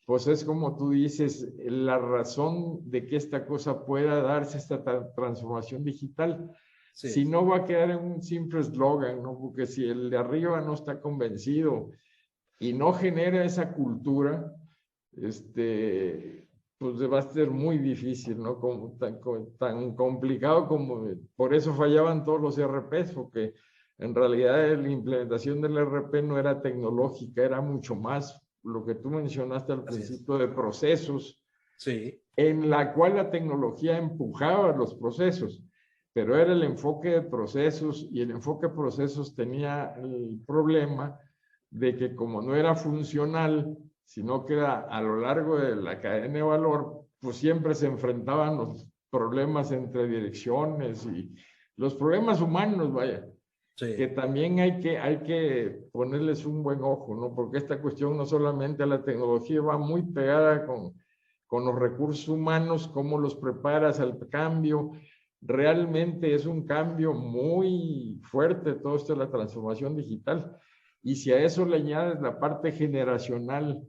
pues es como tú dices, la razón de que esta cosa pueda darse, esta transformación digital. Sí. Si no, va a quedar en un simple eslogan, ¿no? Porque si el de arriba no está convencido y no genera esa cultura, pues va a ser muy difícil, ¿no? Tan complicado como, por eso fallaban todos los ERPs, porque En realidad, la implementación del ERP no era tecnológica, era mucho más lo que tú mencionaste al principio de procesos, Sí. en la cual la tecnología empujaba los procesos, pero era el enfoque de procesos, y el enfoque de procesos tenía el problema de que como no era funcional, sino que era a lo largo de la cadena de valor, pues siempre se enfrentaban los problemas entre direcciones y los problemas humanos, vaya, Sí. que también hay que ponerles un buen ojo, ¿no? Porque esta cuestión no solamente a la tecnología va muy pegada con los recursos humanos, cómo los preparas al cambio. Realmente es un cambio muy fuerte todo esto de la transformación digital. Y si a eso le añades la parte generacional,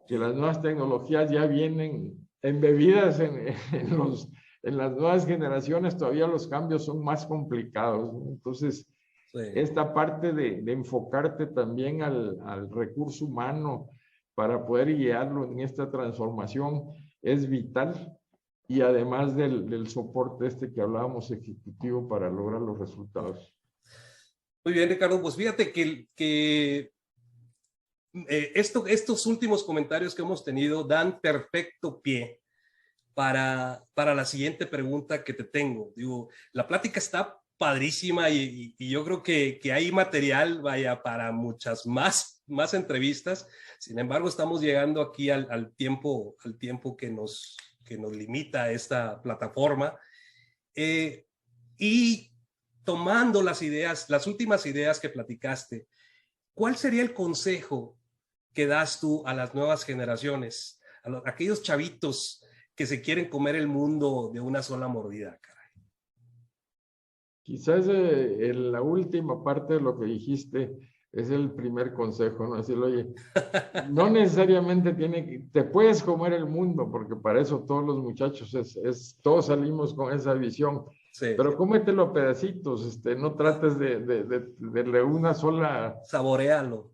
que las nuevas tecnologías ya vienen embebidas en las nuevas generaciones, todavía los cambios son más complicados, ¿no? Entonces, Sí. esta parte de enfocarte también al recurso humano para poder guiarlo en esta transformación es vital, y además del soporte este que hablábamos ejecutivo para lograr los resultados. Muy bien, Ricardo, pues fíjate que estos últimos comentarios que hemos tenido dan perfecto pie para la siguiente pregunta que te tengo. Digo, la plática está padrísima y yo creo que hay material, vaya, para muchas más entrevistas. Sin embargo, estamos llegando aquí al tiempo que nos limita esta plataforma. Y tomando las últimas ideas que platicaste, ¿cuál sería el consejo que das tú a las nuevas generaciones, a aquellos chavitos que se quieren comer el mundo de una sola mordida, caray? Quizás en la última parte de lo que dijiste es el primer consejo, ¿no? Decirle, oye, no necesariamente te puedes comer el mundo, porque para eso todos los muchachos, todos salimos con esa visión, Sí. pero cómetelo a pedacitos, no trates de una sola. Saborealo.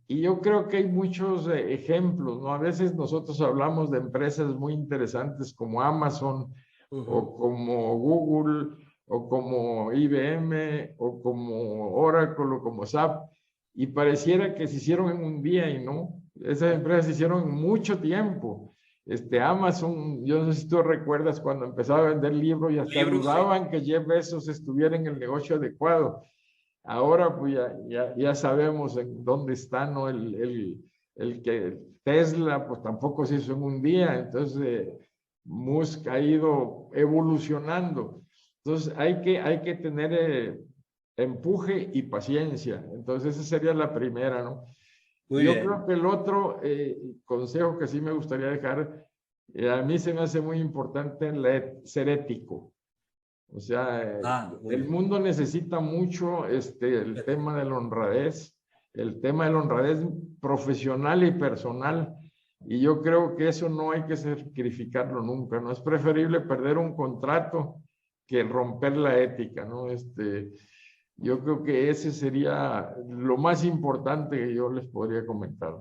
Y yo creo que hay muchos ejemplos, ¿no? A veces nosotros hablamos de empresas muy interesantes como Amazon, o como Google, o como IBM, o como Oracle, o como SAP, y pareciera que se hicieron en un día, y no. Esas empresas se hicieron en mucho tiempo. Amazon, yo no sé si tú recuerdas cuando empezaba a vender libros y hasta dudaban que Jeff Bezos estuviera en el negocio adecuado. Ahora pues ya sabemos en dónde está, ¿no? El que Tesla pues tampoco se hizo en un día, entonces Musk ha ido evolucionando. Entonces hay que tener empuje y paciencia. Entonces esa sería la primera, ¿no? Muy Yo bien. creo que el otro consejo que sí me gustaría dejar, a mí se me hace muy importante ser ético. O sea, el mundo necesita mucho el tema de la honradez, el tema de la honradez profesional y personal. Y yo creo que eso no hay que sacrificarlo nunca, ¿no? Es preferible perder un contrato que romper la ética, ¿no? Yo creo que ese sería lo más importante que yo les podría comentar.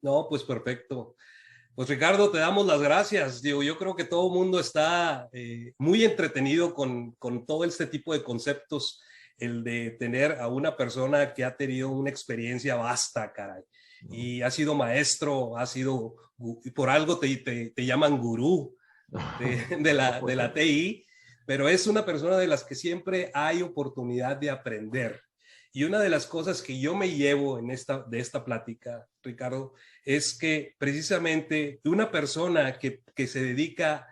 No, pues perfecto. Pues Ricardo, te damos las gracias. Digo, yo creo que todo el mundo está muy entretenido con todo este tipo de conceptos, el de tener a una persona que ha tenido una experiencia vasta, caray. Y ha sido maestro, por algo te llaman gurú de la TI, pero es una persona de las que siempre hay oportunidad de aprender. Y una de las cosas que yo me llevo de esta plática, Ricardo, es que precisamente una persona que se dedica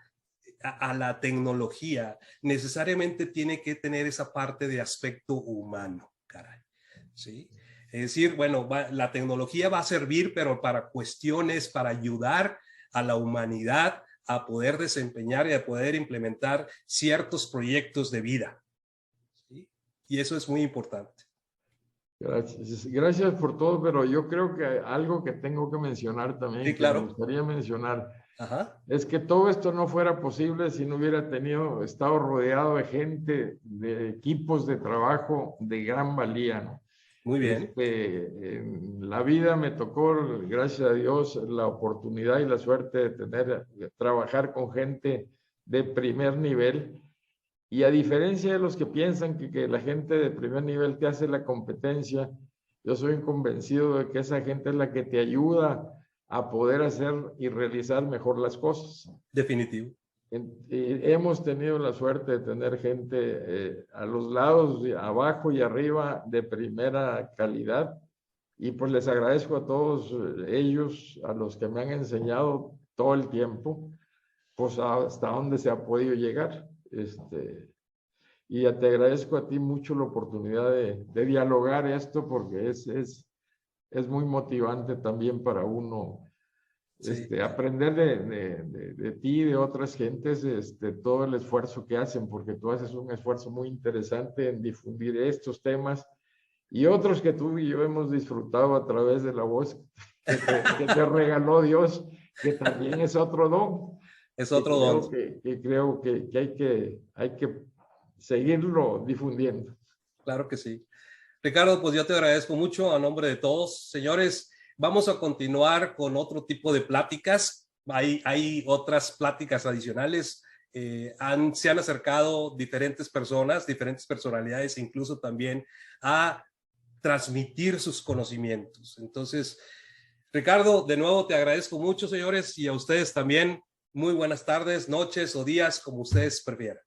a la tecnología necesariamente tiene que tener esa parte de aspecto humano, caray. ¿Sí? Es decir, bueno, la tecnología va a servir, pero para cuestiones, para ayudar a la humanidad a poder desempeñar y a poder implementar ciertos proyectos de vida. ¿Sí? Y eso es muy importante. Gracias por todo, pero yo creo que algo que tengo que mencionar también, Sí, claro. que me gustaría mencionar, Ajá. es que todo esto no fuera posible si no hubiera estado rodeado de gente, de equipos de trabajo de gran valía, ¿no? Muy bien. En la vida me tocó, gracias a Dios, la oportunidad y la suerte de trabajar con gente de primer nivel. Y a diferencia de los que piensan que la gente de primer nivel te hace la competencia, yo soy convencido de que esa gente es la que te ayuda a poder hacer y realizar mejor las cosas. Definitivo. Hemos tenido la suerte de tener gente a los lados, abajo y arriba, de primera calidad. Y pues les agradezco a todos ellos, a los que me han enseñado todo el tiempo, pues hasta dónde se ha podido llegar. Y ya te agradezco a ti mucho la oportunidad de dialogar esto, porque es muy motivante también para uno. Sí. Aprender de ti y de otras gentes, todo el esfuerzo que hacen, porque tú haces un esfuerzo muy interesante en difundir estos temas y otros que tú y yo hemos disfrutado a través de la voz que te regaló Dios, que también es otro don. Es otro don. Creo que hay que seguirlo difundiendo. Claro que sí. Ricardo, pues yo te agradezco mucho a nombre de todos. Señores, vamos a continuar con otro tipo de pláticas. Hay otras pláticas adicionales. Se han acercado diferentes personas, diferentes personalidades, incluso también a transmitir sus conocimientos. Entonces, Ricardo, de nuevo te agradezco mucho, señores, y a ustedes también. Muy buenas tardes, noches o días, como ustedes prefieran.